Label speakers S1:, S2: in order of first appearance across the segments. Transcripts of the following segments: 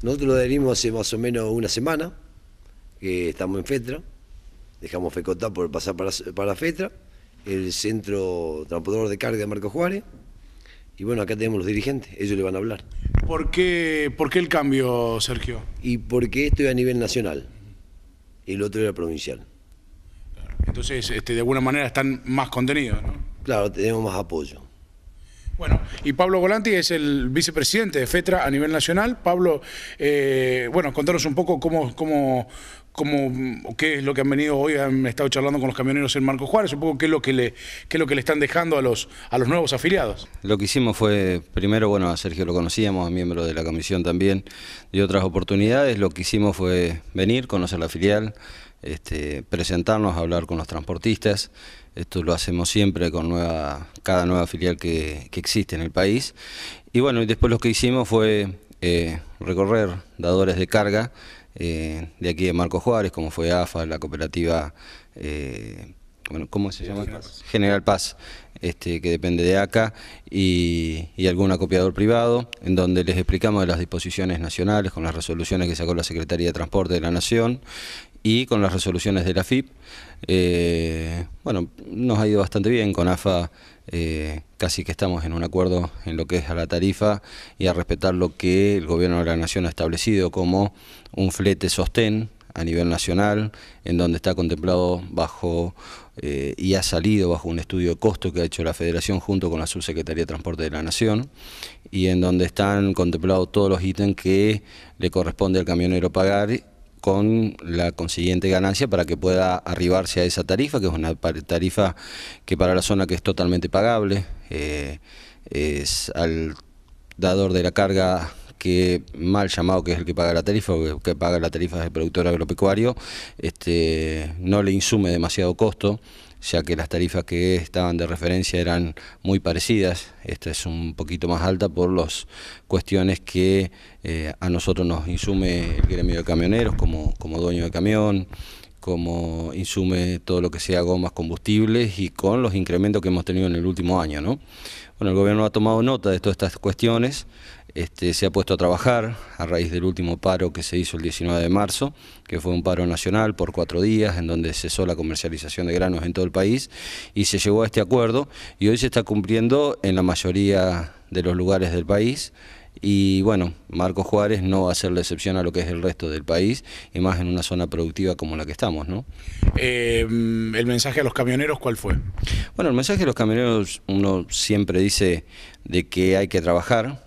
S1: Nosotros lo adherimos hace más o menos una semana, que estamos en Fetra, dejamos Fecotá por pasar para Fetra, el centro transportador de carga de Marcos Juárez, y bueno, acá tenemos los dirigentes, ellos le van a hablar.
S2: ¿Por qué el cambio, Sergio?
S1: Y porque esto es a nivel nacional, y el otro era provincial.
S2: Entonces, de alguna manera están más contenidos, ¿no?
S1: Claro, tenemos más apoyo.
S2: Bueno, y Pablo Volanti es el vicepresidente de FETRA a nivel nacional. Pablo, bueno, contanos un poco qué es lo que han venido hoy, han estado charlando con los camioneros en Marcos Juárez, un poco qué es lo que le están dejando a los nuevos afiliados.
S3: Lo que hicimos fue, primero, bueno, a Sergio lo conocíamos, a miembro de la comisión también, de otras oportunidades. Lo que hicimos fue venir, conocer la filial, presentarnos, hablar con los transportistas. Esto lo hacemos siempre con cada nueva filial que existe en el país. Y bueno, y después lo que hicimos fue recorrer dadores de carga de aquí de Marcos Juárez, como fue AFA, la cooperativa, bueno, ¿cómo se llama? General Paz, que depende de ACA, y algún acopiador privado, en donde les explicamos de las disposiciones nacionales, con las resoluciones que sacó la Secretaría de Transporte de la Nación, y con las resoluciones de la FIP. Bueno, nos ha ido bastante bien con AFA, casi que estamos en un acuerdo en lo que es a la tarifa y a respetar lo que el Gobierno de la Nación ha establecido como un flete sostén a nivel nacional, en donde está contemplado bajo y ha salido bajo un estudio de costo que ha hecho la Federación junto con la Subsecretaría de Transporte de la Nación, y en donde están contemplados todos los ítems que le corresponde al camionero pagar, con la consiguiente ganancia para que pueda arribarse a esa tarifa, que es una tarifa que para la zona que es totalmente pagable, es al dador de la carga, que mal llamado que es el que paga la tarifa, o que paga la tarifa es el productor agropecuario, no le insume demasiado costo, ya que las tarifas que estaban de referencia eran muy parecidas. Esta es un poquito más alta por las cuestiones que a nosotros nos insume el gremio de camioneros como dueño de camión, como insume todo lo que sea gomas, combustibles, y con los incrementos que hemos tenido en el último año, ¿no? Bueno, el gobierno ha tomado nota de todas estas cuestiones, se ha puesto a trabajar a raíz del último paro que se hizo el 19 de marzo, que fue un paro nacional por 4 días, en donde cesó la comercialización de granos en todo el país, y se llegó a este acuerdo, y hoy se está cumpliendo en la mayoría de los lugares del país. Y bueno, Marcos Juárez no va a ser la excepción a lo que es el resto del país, y más en una zona productiva como la que estamos, ¿no?
S2: ¿El mensaje a los camioneros cuál fue?
S3: Bueno, el mensaje a los camioneros, uno siempre dice de que hay que trabajar,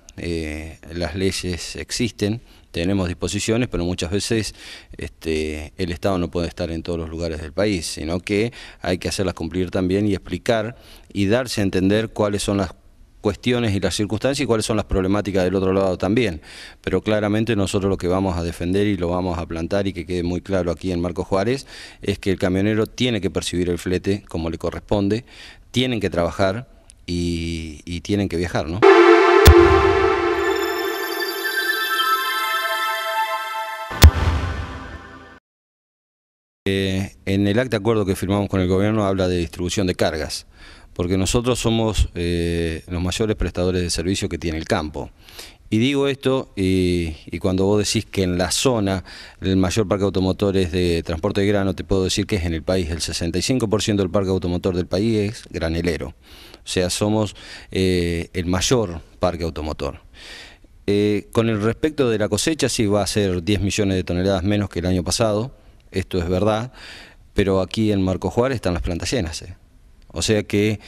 S3: las leyes existen, tenemos disposiciones, pero muchas veces el Estado no puede estar en todos los lugares del país, sino que hay que hacerlas cumplir también y explicar y darse a entender cuáles son las cuestiones y las circunstancias y cuáles son las problemáticas del otro lado también. Pero claramente nosotros lo que vamos a defender y lo vamos a plantar, y que quede muy claro aquí en Marcos Juárez, es que el camionero tiene que percibir el flete como le corresponde, tienen que trabajar y tienen que viajar, ¿no? En el acta de acuerdo que firmamos con el gobierno habla de distribución de cargas, porque nosotros somos los mayores prestadores de servicio que tiene el campo. Y digo esto, y cuando vos decís que en la zona el mayor parque automotor es de transporte de grano, te puedo decir que es en el país. El 65% del parque automotor del país es granelero. O sea, somos el mayor parque automotor. Con el respecto de la cosecha, sí va a ser 10 millones de toneladas menos que el año pasado. Esto es verdad, pero aquí en Marcos Juárez están las plantas llenas. O sea que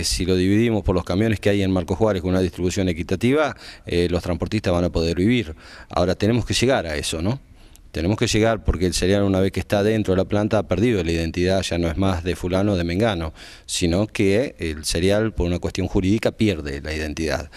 S3: si lo dividimos por los camiones que hay en Marcos Juárez con una distribución equitativa, los transportistas van a poder vivir. Ahora tenemos que llegar a eso, ¿no? Tenemos que llegar, porque el cereal, una vez que está dentro de la planta, ha perdido la identidad, ya no es más de fulano o de mengano, sino que el cereal, por una cuestión jurídica, pierde la identidad.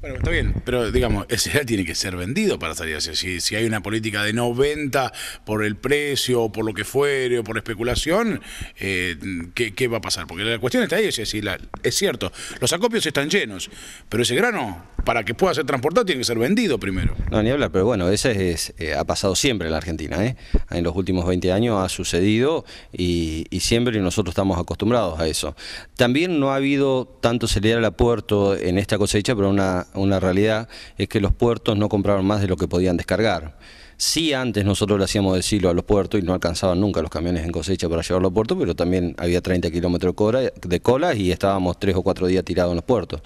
S2: Bueno, está bien, pero digamos, el cereal tiene que ser vendido para salir así. Si hay una política de no venta por el precio, o por lo que fuere, o por especulación, ¿qué va a pasar? Porque la cuestión está ahí, es cierto, los acopios están llenos, pero ese grano, para que pueda ser transportado, tiene que ser vendido primero.
S3: No, ni hablar, pero bueno, ese ha pasado siempre en la Argentina, ¿eh? En los últimos 20 años ha sucedido y siempre, y nosotros estamos acostumbrados a eso. También no ha habido tanto cereal a puerto en esta cosecha, pero una una realidad, es que los puertos no compraron más de lo que podían descargar. Sí, antes nosotros le hacíamos de silo a los puertos y no alcanzaban nunca los camiones en cosecha para llevarlo al puerto, pero también había 30 kilómetros de cola y estábamos 3 o 4 días tirados en los puertos.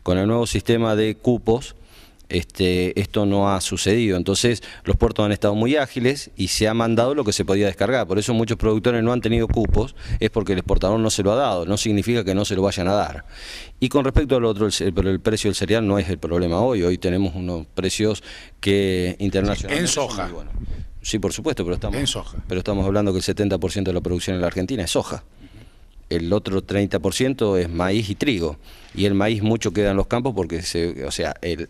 S3: Con el nuevo sistema de cupos, esto no ha sucedido, entonces los puertos han estado muy ágiles y se ha mandado lo que se podía descargar. Por eso muchos productores no han tenido cupos, es porque el exportador no se lo ha dado, no significa que no se lo vayan a dar. Y con respecto al otro, el precio del cereal no es el problema hoy tenemos unos precios que internacionalmente
S2: en soja.
S3: son muy buenos. Sí, por supuesto, pero
S2: en soja.
S3: Estamos hablando que el 70% de la producción en la Argentina es soja. El otro 30% es maíz y trigo, y el maíz mucho queda en los campos porque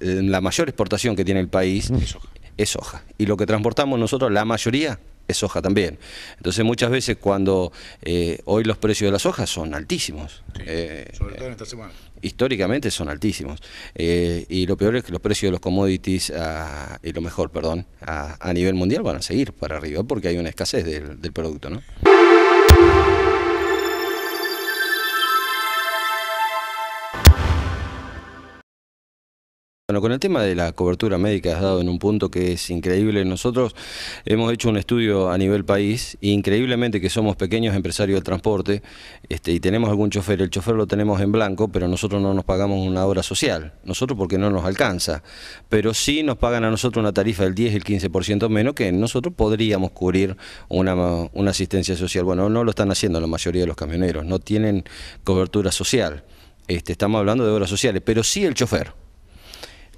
S3: la mayor exportación que tiene el país es soja, y lo que transportamos nosotros, la mayoría, es soja también. Entonces muchas veces cuando hoy los precios de la soja son altísimos,
S2: sí, sobre todo en esta semana.
S3: Históricamente son altísimos, y lo peor es que los precios de los commodities, a nivel mundial van a seguir para arriba porque hay una escasez del producto, ¿no? Bueno, con el tema de la cobertura médica has dado en un punto que es increíble. Nosotros hemos hecho un estudio a nivel país, e increíblemente que somos pequeños empresarios del transporte, y tenemos algún chofer, el chofer lo tenemos en blanco, pero nosotros no nos pagamos una obra social, nosotros porque no nos alcanza, pero sí nos pagan a nosotros una tarifa del 10 y el 15% menos que nosotros podríamos cubrir una asistencia social. Bueno, no lo están haciendo la mayoría de los camioneros, no tienen cobertura social, estamos hablando de obras sociales, pero sí el chofer.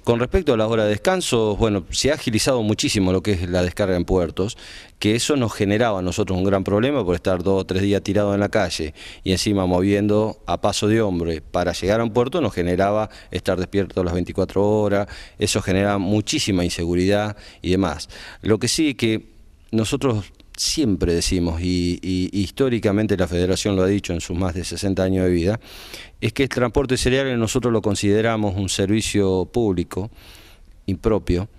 S3: Con respecto a las horas de descanso, bueno, se ha agilizado muchísimo lo que es la descarga en puertos, que eso nos generaba a nosotros un gran problema por estar 2 o 3 días tirados en la calle y encima moviendo a paso de hombre para llegar a un puerto, nos generaba estar despierto las 24 horas, eso genera muchísima inseguridad y demás. Lo que sí que nosotros siempre decimos, y históricamente la Federación lo ha dicho en sus más de 60 años de vida, es que el transporte de cereales nosotros lo consideramos un servicio público impropio.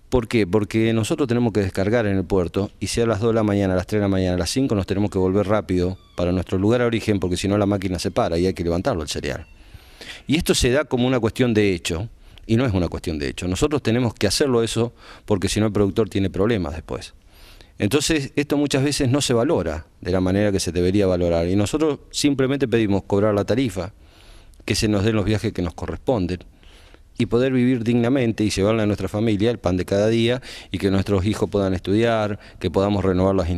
S3: ¿Por qué? Porque nosotros tenemos que descargar en el puerto y sea a las 2 de la mañana, a las 3 de la mañana, a las 5 nos tenemos que volver rápido para nuestro lugar de origen, porque si no la máquina se para y hay que levantarlo el cereal. Y esto se da como una cuestión de hecho, y no es una cuestión de hecho. Nosotros tenemos que hacerlo eso porque si no el productor tiene problemas después. Entonces esto muchas veces no se valora de la manera que se debería valorar y nosotros simplemente pedimos cobrar la tarifa, que se nos den los viajes que nos corresponden y poder vivir dignamente y llevarle a nuestra familia el pan de cada día y que nuestros hijos puedan estudiar, que podamos renovar las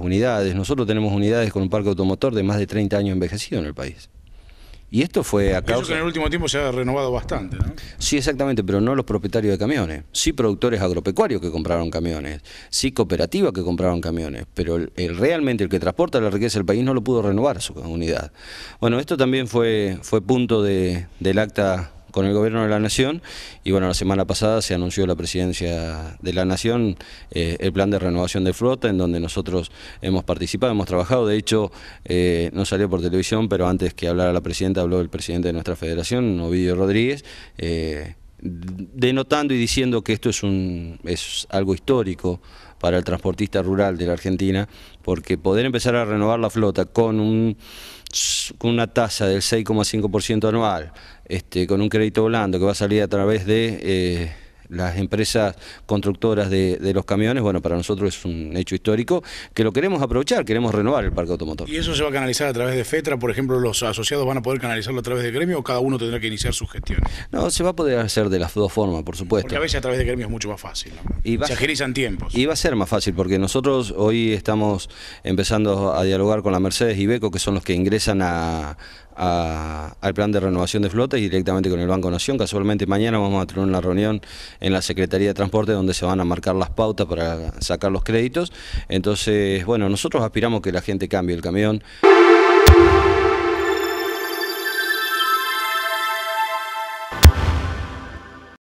S3: unidades. Nosotros tenemos unidades con un parque automotor de más de 30 años envejecido en el país. Y esto fue a causa...
S2: Eso que en el último tiempo se ha renovado bastante, ¿no?
S3: Sí, exactamente, pero no los propietarios de camiones. Sí productores agropecuarios que compraron camiones, sí cooperativas que compraron camiones, pero realmente el que transporta la riqueza del país no lo pudo renovar su unidad. Bueno, esto también fue punto del acta con el Gobierno de la Nación y bueno, la semana pasada se anunció la Presidencia de la Nación el plan de renovación de flota en donde nosotros hemos participado, hemos trabajado, de hecho no salió por televisión, pero antes que hablara la Presidenta habló el Presidente de nuestra Federación, Ovidio Rodríguez, denotando y diciendo que esto es algo histórico para el transportista rural de la Argentina, porque poder empezar a renovar la flota con una tasa del 6,5% anual, con un crédito blando que va a salir a través de las empresas constructoras de los camiones, bueno, para nosotros es un hecho histórico que lo queremos aprovechar, queremos renovar el parque automotor.
S2: ¿Y eso se va a canalizar a través de FETRA? Por ejemplo, ¿los asociados van a poder canalizarlo a través de gremio o cada uno tendrá que iniciar sus gestiones?
S3: No, se va a poder hacer de las dos formas, por supuesto.
S2: Porque a veces a través de gremio es mucho más fácil, ¿no? Se agilizan tiempos.
S3: Y va a ser más fácil porque nosotros hoy estamos empezando a dialogar con la Mercedes y Iveco, que son los que ingresan al plan de renovación de flota y directamente con el Banco Nación. Casualmente mañana vamos a tener una reunión en la Secretaría de Transporte donde se van a marcar las pautas para sacar los créditos. Entonces, bueno, nosotros aspiramos que la gente cambie el camión.